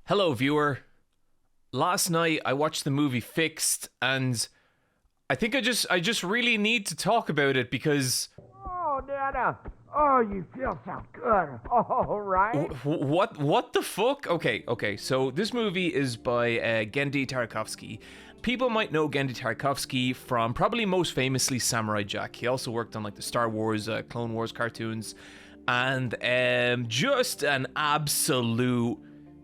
Hello, viewer. Last night I watched the movie Fixed, and I think I just really need to talk about it because Oh, Nana. Oh, you feel so good. Oh, right? what the fuck? Okay. So this movie is by Genndy Tartakovsky. People might know Genndy Tartakovsky from probably most famously Samurai Jack. He also worked on like the Star Wars, Clone Wars cartoons, and just an absolute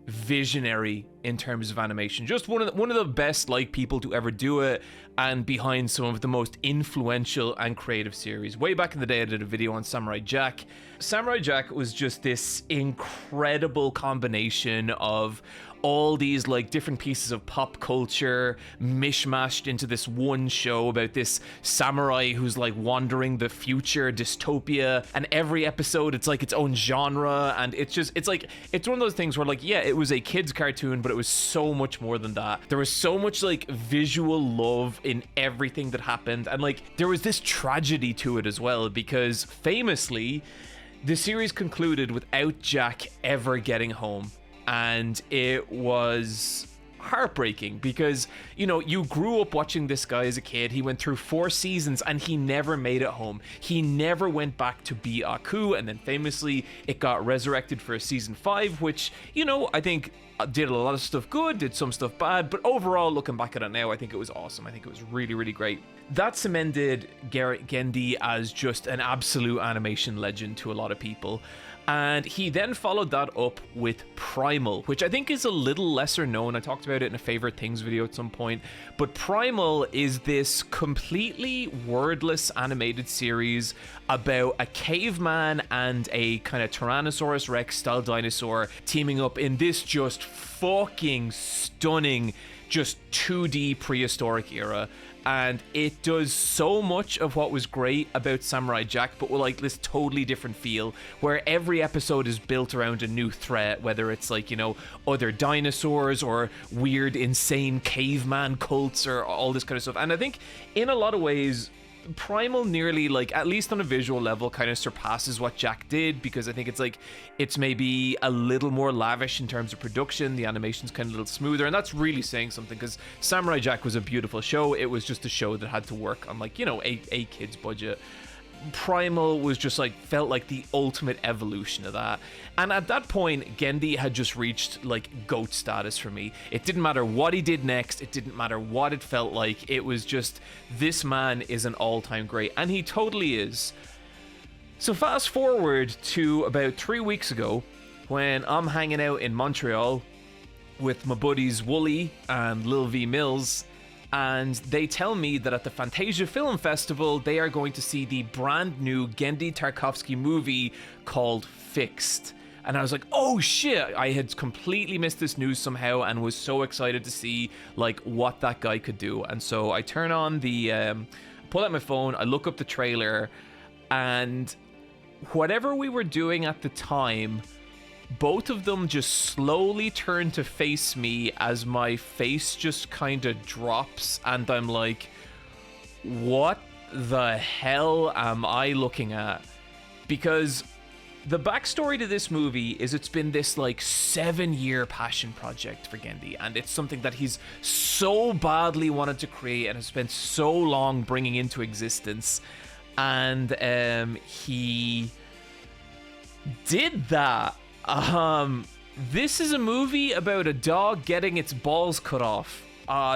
visionary in terms of animation. Just one of the best like people to ever do it, and behind some of the most influential and creative series. Way back in the day, I did a video on Samurai Jack. Samurai Jack was just this incredible combination of all these like different pieces of pop culture mishmashed into this one show about this samurai who's like wandering the future dystopia, and every episode it's like its own genre, and it's one of those things where like, yeah, it was a kids cartoon, but it was so much more than that. There was so much like visual love in everything that happened, and like there was this tragedy to it as well, because famously the series concluded without Jack ever getting home. And it was heartbreaking because, you know, you grew up watching this guy as a kid. He went through 4 seasons and he never made it home. He never went back to be Aku, and then famously it got resurrected for a season 5, which, you know, I think did a lot of stuff good, did some stuff bad, but overall, looking back at it now, I think it was awesome. I think it was really, really great. That cemented Genndy as just an absolute animation legend to a lot of people. And he then followed that up with Primal, which I think is a little lesser known. I talked about it in a Favorite Things video at some point. But Primal is this completely wordless animated series about a caveman and a kind of Tyrannosaurus Rex style dinosaur teaming up in this just fucking stunning, just 2D prehistoric era. And it does so much of what was great about Samurai Jack, but with like this totally different feel, where every episode is built around a new threat, whether it's like, you know, other dinosaurs or weird insane caveman cults or all this kind of stuff. And I think in a lot of ways Primal nearly, like, at least on a visual level, kind of surpasses what Jack did, because I think it's maybe a little more lavish in terms of production. The animation's kind of a little smoother, and that's really saying something, because Samurai Jack was a beautiful show. It was just a show that had to work on, like, you know, a kid's budget. Primal was just like, felt like the ultimate evolution of that. And at that point, Genndy had just reached like GOAT status for me. It didn't matter what he did next, it didn't matter what it felt like. It was just, this man is an all-time great, and he totally is. So fast forward to about 3 weeks ago, when I'm hanging out in Montreal with my buddies Wooly and Lil V Mills, and they tell me that at the Fantasia Film Festival, they are going to see the brand new Genndy Tartakovsky movie called Fixed. And I was like, oh shit, I had completely missed this news somehow, and was so excited to see like what that guy could do. And so I turn on pull out my phone, I look up the trailer, and whatever we were doing at the time, both of them just slowly turn to face me as my face just kind of drops, and I'm like, what the hell am I looking at? Because the backstory to this movie is it's been this like 7-year passion project for Genndy, and it's something that he's so badly wanted to create and has spent so long bringing into existence. And he did that. This is a movie about a dog getting its balls cut off.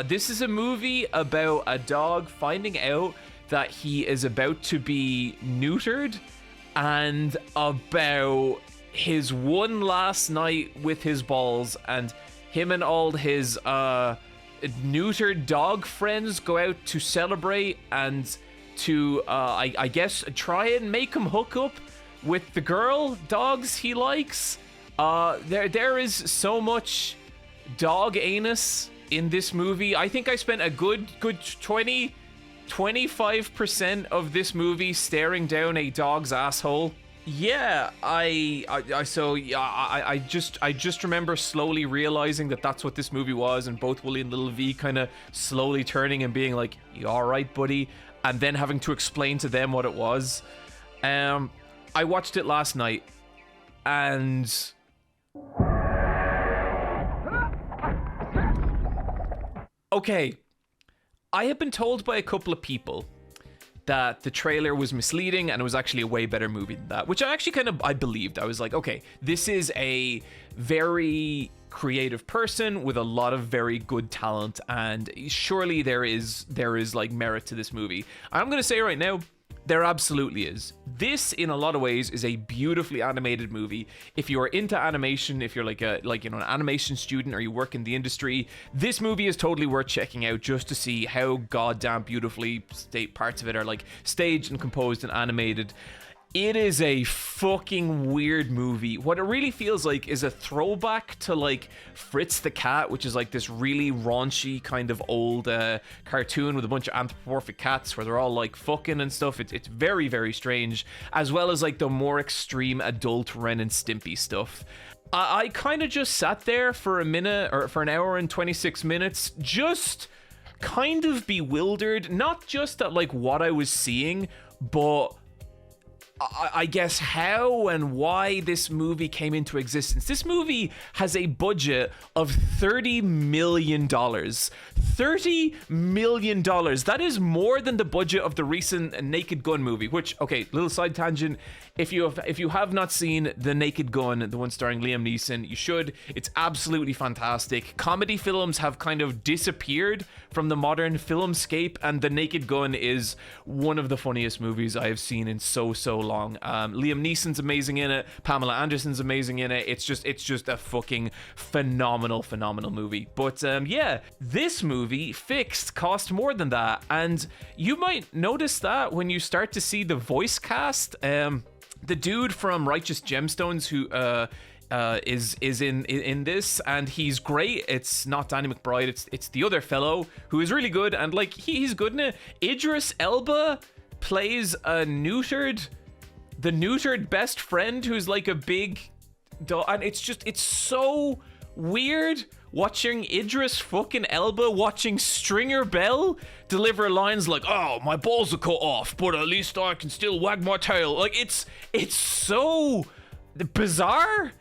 This is a movie about a dog finding out that he is about to be neutered, and about his one last night with his balls, and him and all his neutered dog friends go out to celebrate and to, I guess, try and make him hook up with the girl dogs he likes. There is so much dog anus in this movie. I think I spent a good 25% of this movie staring down a dog's asshole. Yeah, I just remember slowly realizing that that's what this movie was, and both Willie and Little V kind of slowly turning and being like, "You all right, buddy?" And then having to explain to them what it was. I watched it last night, and Okay, I have been told by a couple of people that the trailer was misleading and it was actually a way better movie than that, which I actually I believed. I was like, okay, this is a very creative person with a lot of very good talent, and surely there is like merit to this movie. I'm going to say right now, there absolutely is. This, in a lot of ways, is a beautifully animated movie. If you are into animation, if you're like an animation student or you work in the industry, this movie is totally worth checking out just to see how goddamn beautifully parts of it are like staged and composed and animated. It is a fucking weird movie. What it really feels like is a throwback to like Fritz the Cat, which is like this really raunchy kind of old cartoon with a bunch of anthropomorphic cats where they're all like fucking and stuff. It's very, very strange, as well as like the more extreme adult Ren and Stimpy stuff. I kind of just sat there for a minute, or for an hour and 26 minutes, just kind of bewildered, not just at like what I was seeing, but I guess how and why this movie came into existence. This movie has a budget of $30 million. $30 million. That is more than the budget of the recent Naked Gun movie, which, okay, little side tangent. If you have not seen The Naked Gun, the one starring Liam Neeson, you should. It's absolutely fantastic. Comedy films have kind of disappeared from the modern filmscape, and The Naked Gun is one of the funniest movies I have seen in so long. Liam Neeson's amazing in it. Pamela Anderson's amazing in it. It's just a fucking phenomenal movie. But yeah, this movie, Fixed, cost more than that, and you might notice that when you start to see the voice cast. The dude from Righteous Gemstones who is in this, and he's great. It's not Danny McBride, it's the other fellow who is really good, and like he's good in it. Idris Elba plays the neutered best friend who's like a big dog, and it's so weird watching Idris fucking Elba watching Stringer Bell deliver lines like, "Oh, my balls are cut off, but at least I can still wag my tail." Like it's so bizarre.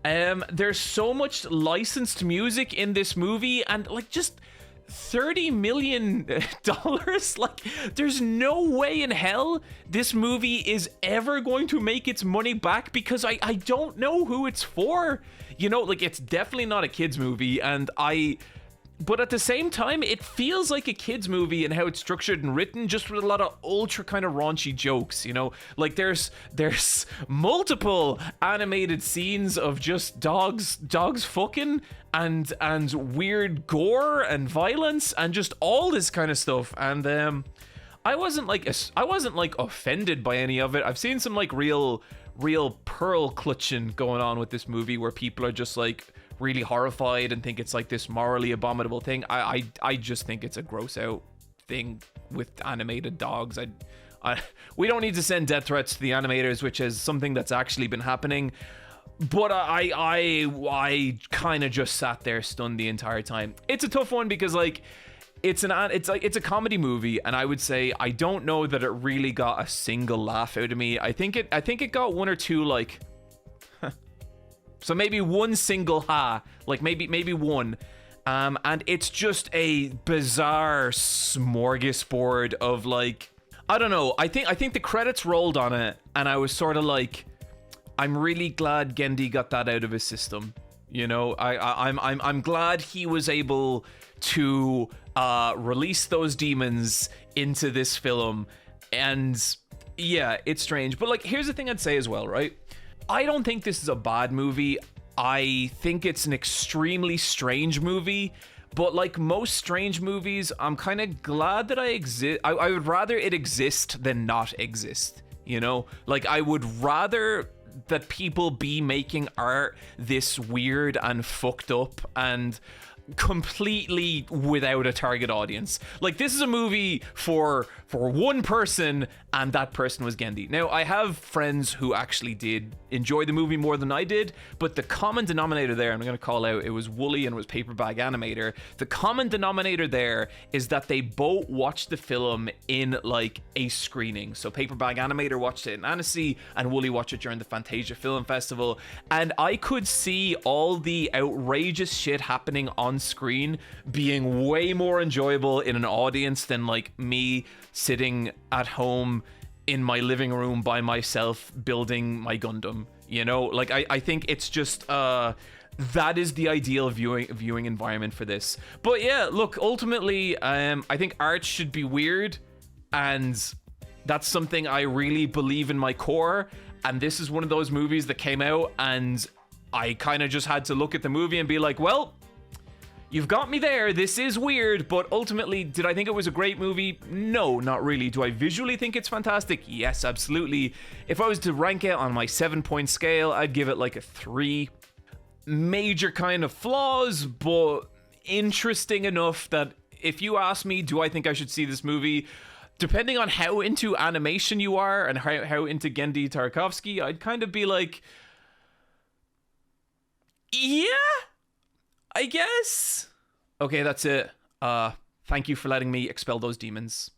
There's so much licensed music in this movie, and like just $30 million. Like, there's no way in hell this movie is ever going to make its money back, because I don't know who it's for. You know, like, it's definitely not a kids movie, but at the same time, it feels like a kids movie in how it's structured and written, just with a lot of ultra kind of raunchy jokes, you know? Like, there's multiple animated scenes of just dogs fucking and weird gore and violence and just all this kind of stuff. And I wasn't like offended by any of it. I've seen some like real pearl clutching going on with this movie where people are just like really horrified and think it's like this morally abominable thing. I just think it's a gross out thing with animated dogs. We don't need to send death threats to the animators, which is something that's actually been happening. But I kind of just sat there stunned the entire time. It's a tough one because like it's a comedy movie, and I would say I don't know that it really got a single laugh out of me. I think it got one or two like so maybe one single like maybe one. And it's just a bizarre smorgasbord of like, I don't know. I think the credits rolled on it, and I was sort of like, I'm really glad Gendy got that out of his system. You know, I'm glad he was able to release those demons into this film. And yeah, it's strange. But like, here's the thing I'd say as well, right? I don't think this is a bad movie. I think it's an extremely strange movie. But like most strange movies, I'm kind of glad that I exist. I would rather it exist than not exist. You know, like I would rather that people be making art this weird and fucked up and completely without a target audience. Like, this is a movie for one person, and that person was Gendy. Now, I have friends who actually did enjoy the movie more than I did, but the common denominator there, I'm going to call out, it was Wooly and it was Paper Bag Animator. The common denominator there is that they both watched the film in like a screening. So Paper Bag Animator watched it in Annecy and Wooly watched it during the Fantasia Film Festival, and I could see all the outrageous shit happening on on screen being way more enjoyable in an audience than like me sitting at home in my living room by myself building my Gundam. You know, like I think it's just that is the ideal viewing environment for this. But yeah, look, ultimately, I think art should be weird, and that's something I really believe in my core. And this is one of those movies that came out, and I kind of just had to look at the movie and be like, well, you've got me there. This is weird, but ultimately, did I think it was a great movie? No, not really. Do I visually think it's fantastic? Yes, absolutely. If I was to rank it on my 7-point scale, I'd give it like a 3. Major kind of flaws, but interesting enough that if you ask me, do I think I should see this movie? Depending on how into animation you are and how into Genndy Tartakovsky, I'd kind of be like, yeah, I guess. Okay, that's it. Thank you for letting me expel those demons.